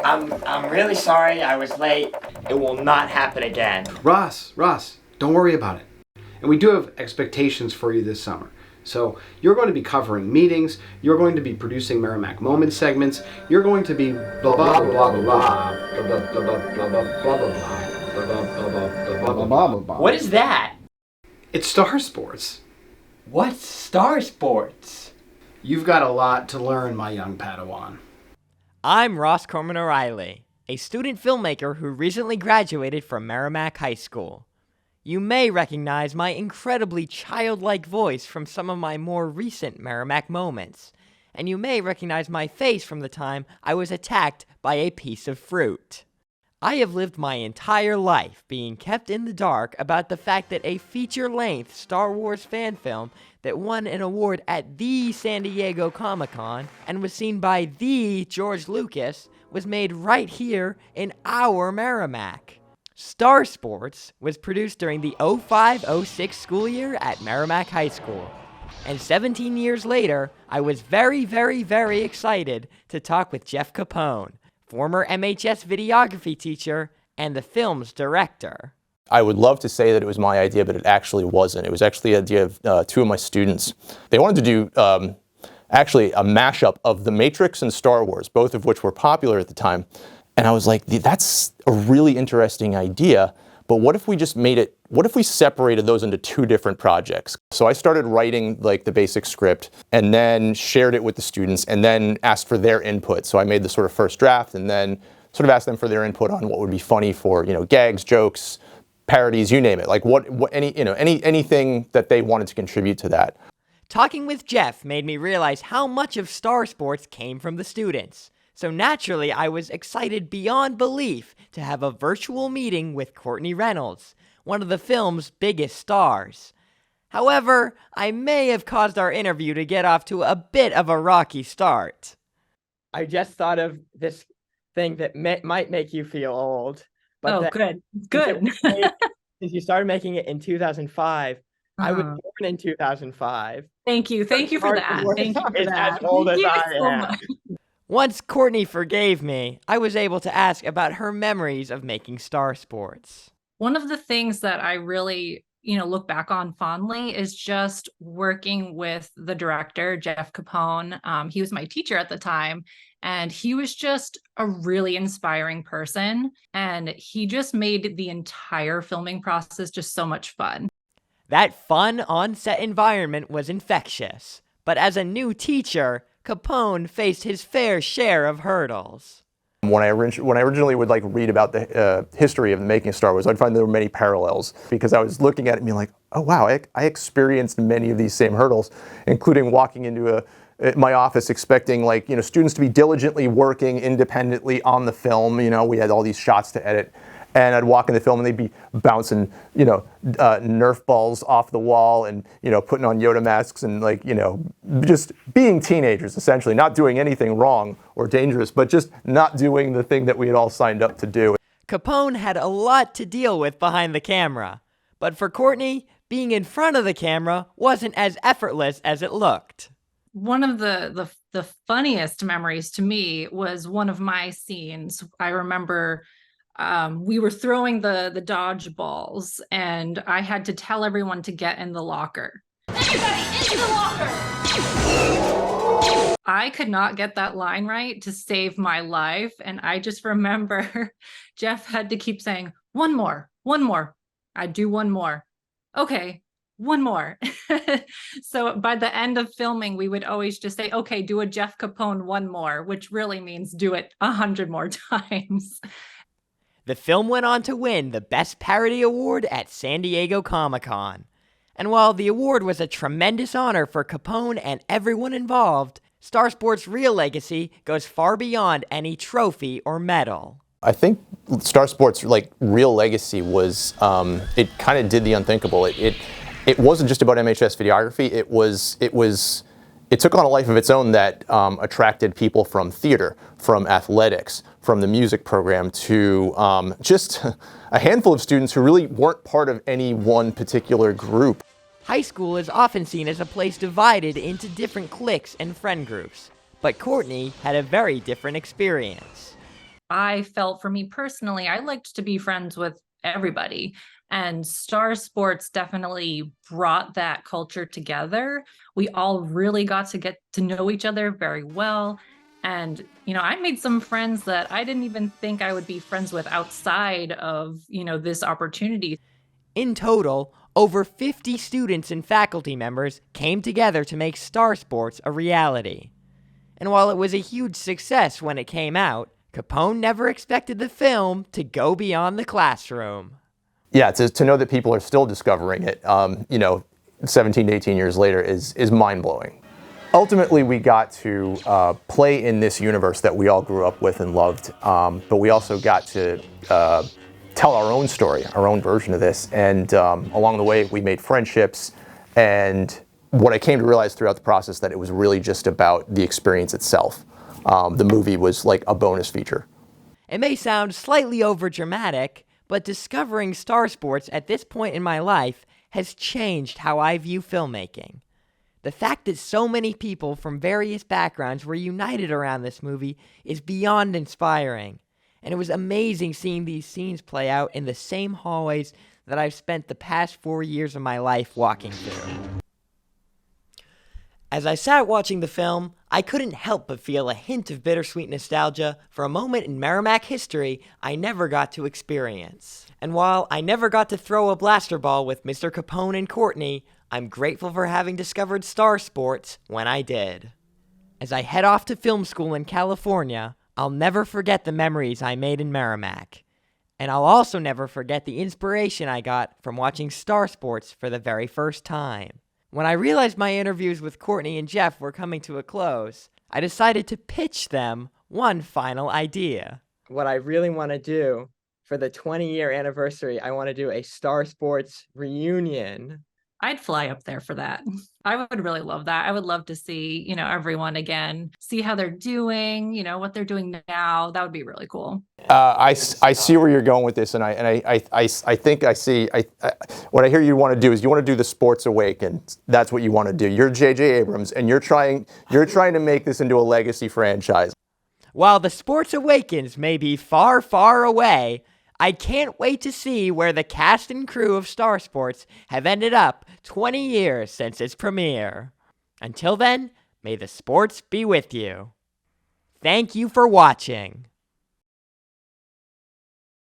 I'm really sorry I was late. It will not happen again. Ross, don't worry about it. And we do have expectations for you this summer. So you're going to be covering meetings, you're going to be producing Merrimack Moment segments, you're going to be blah blah blah blah blah blah blah blah blah blah blah. What is that? It's Star Sports. What's Star Sports? You've got a lot to learn, my young Padawan. I'm Ross Corman O'Reilly, a student filmmaker who recently graduated from Merrimack High School. You may recognize my incredibly childlike voice from some of my more recent Merrimack moments, and you may recognize my face from the time I was attacked by a piece of fruit. I have lived my entire life being kept in the dark about the fact that a feature-length Star Wars fan film that won an award at the San Diego Comic-Con and was seen by the George Lucas was made right here in our Merrimack. Star Sports was produced during the 05-06 school year at Merrimack High School. And 17 years later, I was very, very, very excited to talk with Jeff Capone, former MHS videography teacher and the film's director. I would love to say that it was my idea, but it actually wasn't. It was actually the idea of two of my students. They wanted to do actually a mashup of The Matrix and Star Wars, both of which were popular at the time. And I was like, that's a really interesting idea, but what if we just what if we separated those into two different projects? So I started writing like the basic script and then shared it with the students and then asked for their input. So I made the sort of first draft and then sort of asked them for their input on what would be funny for, gags, jokes, parodies, you name it. Like anything that they wanted to contribute to that. Talking with Jeff made me realize how much of Star Sports came from the students. So naturally, I was excited beyond belief to have a virtual meeting with Courtney Reynolds, one of the film's biggest stars. However, I may have caused our interview to get off to a bit of a rocky start. I just thought of this thing that might make you feel old. But Good. Since you started making it in 2005, I was born in 2005. Thank you for that. Thank you for that. As old as I so am. much. Once Courtney forgave me, I was able to ask about her memories of making Star Sports. One of the things that I really, look back on fondly is just working with the director, Jeff Capone. He was my teacher at the time, and he was just a really inspiring person. And he just made the entire filming process just so much fun. That fun on-set environment was infectious. But as a new teacher, Capone faced his fair share of hurdles. When I originally would read about the history of the making of Star Wars, I'd find there were many parallels because I was looking at it and being like, oh wow, I experienced many of these same hurdles, including walking into my office expecting students to be diligently working independently on the film. We had all these shots to edit. And I'd walk in the film and they'd be bouncing, Nerf balls off the wall and, putting on Yoda masks and just being teenagers, essentially, not doing anything wrong or dangerous, but just not doing the thing that we had all signed up to do. Capone had a lot to deal with behind the camera. But for Courtney, being in front of the camera wasn't as effortless as it looked. One of the funniest memories to me was one of my scenes. I remember we were throwing the dodgeballs, and I had to tell everyone to get in the locker. Everybody into the locker! I could not get that line right to save my life, and I just remember Jeff had to keep saying, one more. I'd do one more. Okay, one more. So by the end of filming, we would always just say, okay, do a Jeff Capone one more, which really means do it 100 more times. The film went on to win the Best Parody Award at San Diego Comic-Con. And while the award was a tremendous honor for Capone and everyone involved, Star Sports' real legacy goes far beyond any trophy or medal. I think Star Sports' real legacy was it kind of did the unthinkable. It wasn't just about MHS videography. It took on a life of its own that attracted people from theater, from athletics, from the music program to just a handful of students who really weren't part of any one particular group. High school is often seen as a place divided into different cliques and friend groups, but Courtney had a very different experience. I felt for me personally, I liked to be friends with everybody. And Star Sports definitely brought that culture together. We all really got to get to know each other very well. And, I made some friends that I didn't even think I would be friends with outside of, this opportunity. In total, over 50 students and faculty members came together to make Star Sports a reality. And while it was a huge success when it came out, Capone never expected the film to go beyond the classroom. Yeah, to know that people are still discovering it, 17 to 18 years later is mind-blowing. Ultimately, we got to play in this universe that we all grew up with and loved, but we also got to tell our own story, our own version of this, and along the way, we made friendships, and what I came to realize throughout the process that it was really just about the experience itself. The movie was like a bonus feature. It may sound slightly overdramatic, but discovering Star Sports at this point in my life has changed how I view filmmaking. The fact that so many people from various backgrounds were united around this movie is beyond inspiring. And it was amazing seeing these scenes play out in the same hallways that I've spent the past 4 years of my life walking through. As I sat watching the film, I couldn't help but feel a hint of bittersweet nostalgia for a moment in Merrimack history I never got to experience. And while I never got to throw a blaster ball with Mr. Capone and Courtney, I'm grateful for having discovered Star Sports when I did. As I head off to film school in California, I'll never forget the memories I made in Merrimack. And I'll also never forget the inspiration I got from watching Star Sports for the very first time. When I realized my interviews with Courtney and Jeff were coming to a close, I decided to pitch them one final idea. What I really want to do for the 20-year anniversary, I want to do a Star Sports reunion. I'd fly up there for that. I would really love that. I would love to see, everyone again, see how they're doing, what they're doing now. That would be really cool. I see where you're going with this, and I think I see. What I hear you want to do is you want to do the Sports Awaken. That's what you want to do. You're J.J. Abrams, and you're trying to make this into a legacy franchise. While the Sports Awakens may be far, far away, I can't wait to see where the cast and crew of Star Sports have ended up 20 years since its premiere. Until then, may the sports be with you. Thank you for watching.